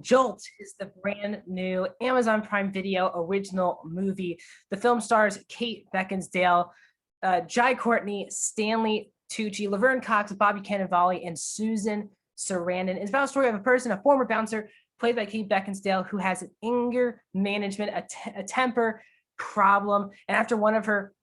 Jolt is the brand new Amazon Prime Video original movie. The film stars Kate Beckinsale, Jai Courtney, Stanley Tucci, Laverne Cox, Bobby Cannavale, and Susan Sarandon. It's about a story of a person, a former bouncer, played by Kate Beckinsale, who has an anger management, a temper problem. And after one of her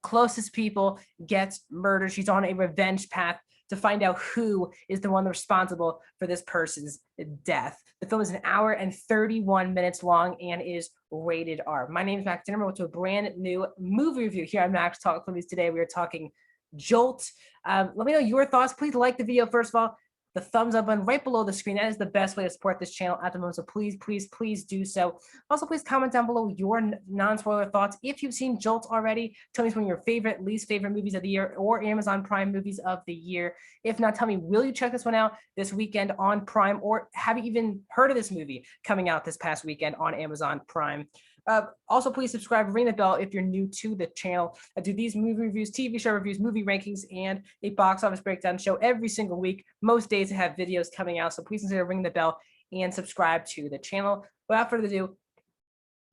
closest people gets murdered, she's on a revenge path to find out who is the one responsible for this person's death. The film is an hour and 31 minutes long and is rated R. My name is Max Dinnerman. Welcome to a brand new movie review here on Max Talk Movies. Today we are talking Jolt. Let me know your thoughts. Please like the video first of all. The thumbs up button right below the screen. That is the best way to support this channel at the moment. So please do so. Also, please comment down below your non-spoiler thoughts. If you've seen Jolt already, tell me some of your favorite, least favorite movies of the year or Amazon Prime movies of the year. If not, tell me, will you check this one out this weekend on Prime, or have you even heard of this movie coming out this past weekend on Amazon Prime? Also, please subscribe, ring the bell if you're new to the channel. I do these movie reviews, TV show reviews, movie rankings, and a box office breakdown show every single week. Most days I have videos coming out, so please consider ringing the bell and subscribe to the channel. Without further ado,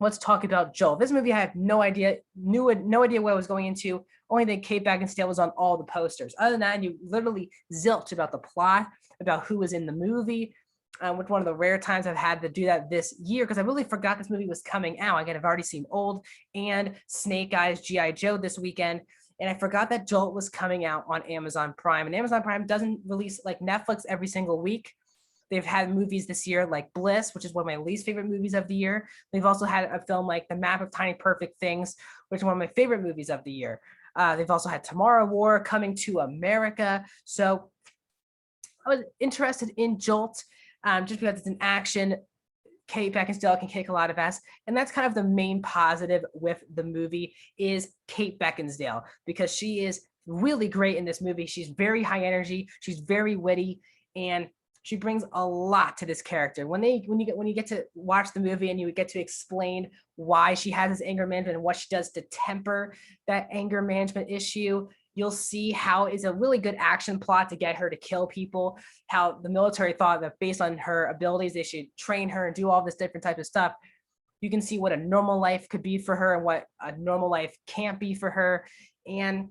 let's talk about Jolt. This movie I had no idea what I was going into. Only that Kate Beckinsale was on all the posters. Other than that, you literally zilch about the plot, about who was in the movie. Which one of the rare times I've had to do that this year, because I really forgot this movie was coming out. Again, I've already seen Old and Snake Eyes G.I. Joe this weekend, and I forgot that Jolt was coming out on Amazon Prime. And Amazon Prime doesn't release like Netflix every single week. They've had movies this year like Bliss, which is one of my least favorite movies of the year. They've also had a film like The Map of Tiny Perfect Things, which is one of my favorite movies of the year. They've also had Tomorrow War, Coming to America. So I was interested in Jolt. Just because it's an action, Kate Beckinsale can kick a lot of ass. And that's kind of the main positive with the movie is Kate Beckinsale, because she is really great in this movie. She's very high energy. She's very witty, and she brings a lot to this character. When you get to watch the movie and you get to explain why she has this anger management and what she does to temper that anger management issue, you'll see how it's a really good action plot to get her to kill people, how the military thought that based on her abilities, they should train her and do all this different type of stuff. You can see what a normal life could be for her and what a normal life can't be for her. And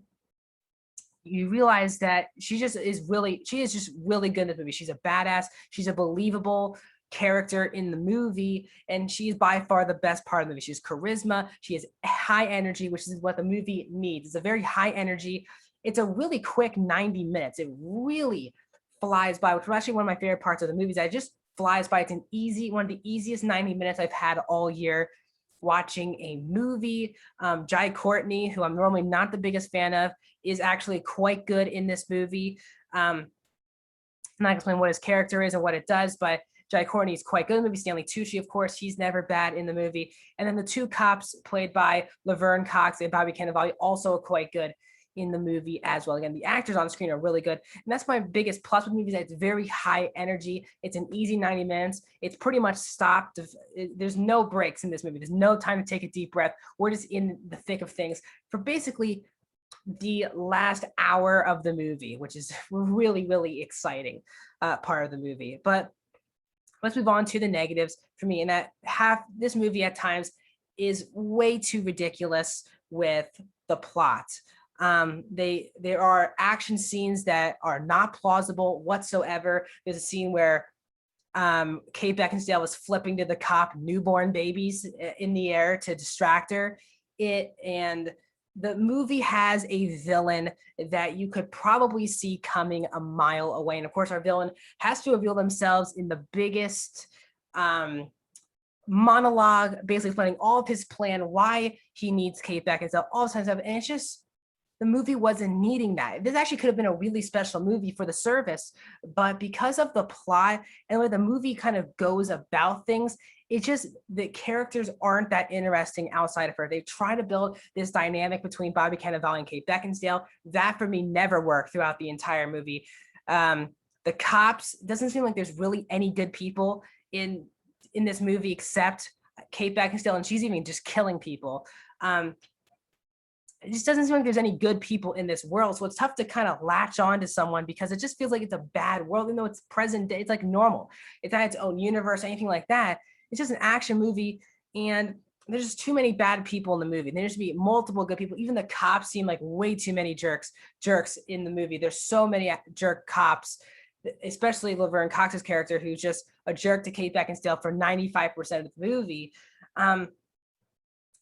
you realize that she is just really good in this movie. She's a badass. She's a believable character in the movie, and she's by far the best part of the movie. She has charisma, she has high energy, which is what the movie needs. It's a very high energy. It's a really quick 90 minutes. It really flies by, which is actually one of my favorite parts of the movies. It just flies by. It's one of the easiest 90 minutes I've had all year watching a movie. Jai Courtney, who I'm normally not the biggest fan of, is actually quite good in this movie. I'm not gonna explain what his character is or what it does, but Jai Courtney is quite good in the movie. Stanley Tucci, of course, he's never bad in the movie. And then the two cops played by Laverne Cox and Bobby Cannavale also quite good in the movie as well. Again, the actors on screen are really good. And that's my biggest plus with movies. It's very high energy. It's an easy 90 minutes. It's pretty much stopped. There's no breaks in this movie. There's no time to take a deep breath. We're just in the thick of things for basically the last hour of the movie, which is really, really exciting part of the movie. But let's move on to the negatives for me. And that this movie at times is way too ridiculous with the plot. There are action scenes that are not plausible whatsoever. There's a scene where Kate Beckinsale is flipping to the cop newborn babies in the air to distract her. And the movie has a villain that you could probably see coming a mile away. And of course, our villain has to reveal themselves in the biggest monologue, basically explaining all of his plan, why he needs Kate Beckinsale, all this kind of stuff. And it's just, the movie wasn't needing that. This actually could have been a really special movie for the service, but because of the plot and where the movie kind of goes about things, it's just the characters aren't that interesting outside of her. They try to build this dynamic between Bobby Cannavale and Kate Beckinsale. That for me never worked throughout the entire movie. The cops, doesn't seem like there's really any good people in this movie except Kate Beckinsale, and she's even just killing people. it just doesn't seem like there's any good people in this world. So it's tough to kind of latch on to someone because it just feels like it's a bad world, even though it's present day. It's like normal. It's not its own universe, anything like that. It's just an action movie. And there's just too many bad people in the movie. There should be multiple good people. Even the cops seem like way too many jerks in the movie. There's so many jerk cops, especially Laverne Cox's character, who's just a jerk to Kate Beckinsale for 95% of the movie.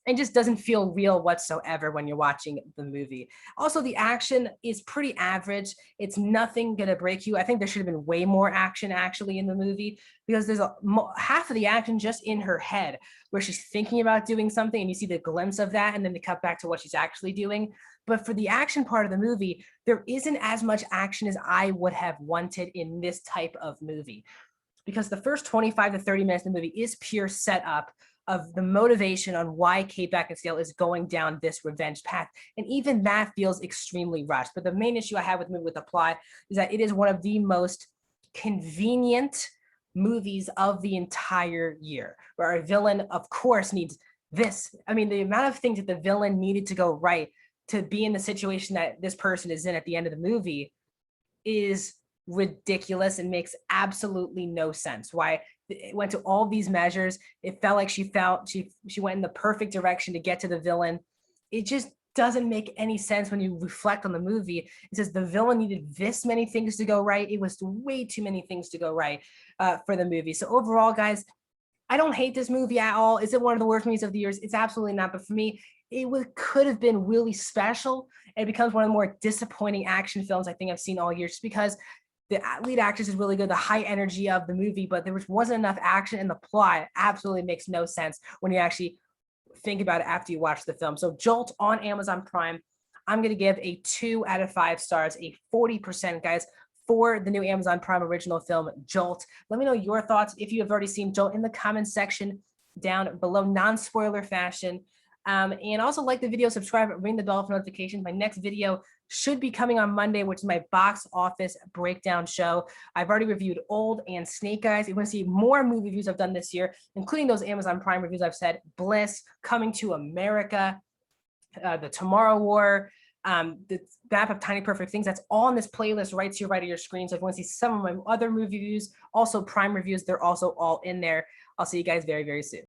It just doesn't feel real whatsoever when you're watching the movie. Also, the action is pretty average. It's nothing gonna break you. I think there should have been way more action actually in the movie, because there's half of the action just in her head where she's thinking about doing something and you see the glimpse of that and then they cut back to what she's actually doing. But for the action part of the movie, there isn't as much action as I would have wanted in this type of movie, because the first 25 to 30 minutes of the movie is pure setup of the motivation on why Kate Beckinsale is going down this revenge path. And even that feels extremely rushed. But the main issue I have with the movie, with the plot, is that it is one of the most convenient movies of the entire year, where a villain, of course, needs this. I mean, the amount of things that the villain needed to go right to be in the situation that this person is in at the end of the movie is ridiculous and makes absolutely no sense. Why it went to all these measures. It felt like she went in the perfect direction to get to the villain. It just doesn't make any sense when you reflect on the movie. It says the villain needed this many things to go right. It was way too many things to go right for the movie. So overall, guys, I don't hate this movie at all. Is it one of the worst movies of the years? It's absolutely not. But for me, could have been really special. It becomes one of the more disappointing action films I think I've seen all year, just because the lead actress is really good, the high energy of the movie, but there wasn't enough action, and the plot absolutely makes no sense when you actually think about it after you watch the film. So Jolt on Amazon Prime, I'm going to give a 2 out of 5 stars, a 40%, guys, for the new Amazon Prime original film, Jolt. Let me know your thoughts if you have already seen Jolt in the comments section down below, non-spoiler fashion. And also like the video, subscribe, ring the bell for notifications. My next video should be coming on Monday, which is my box office breakdown show. I've already reviewed Old and Snake Eyes. If you want to see more movie reviews I've done this year, including those Amazon Prime reviews I've said, Bliss, Coming to America, The Tomorrow War, the map of Tiny Perfect Things, that's all on this playlist right to your right of your screen. So if you want to see some of my other movie reviews, also Prime reviews, they're also all in there. I'll see you guys very, very soon.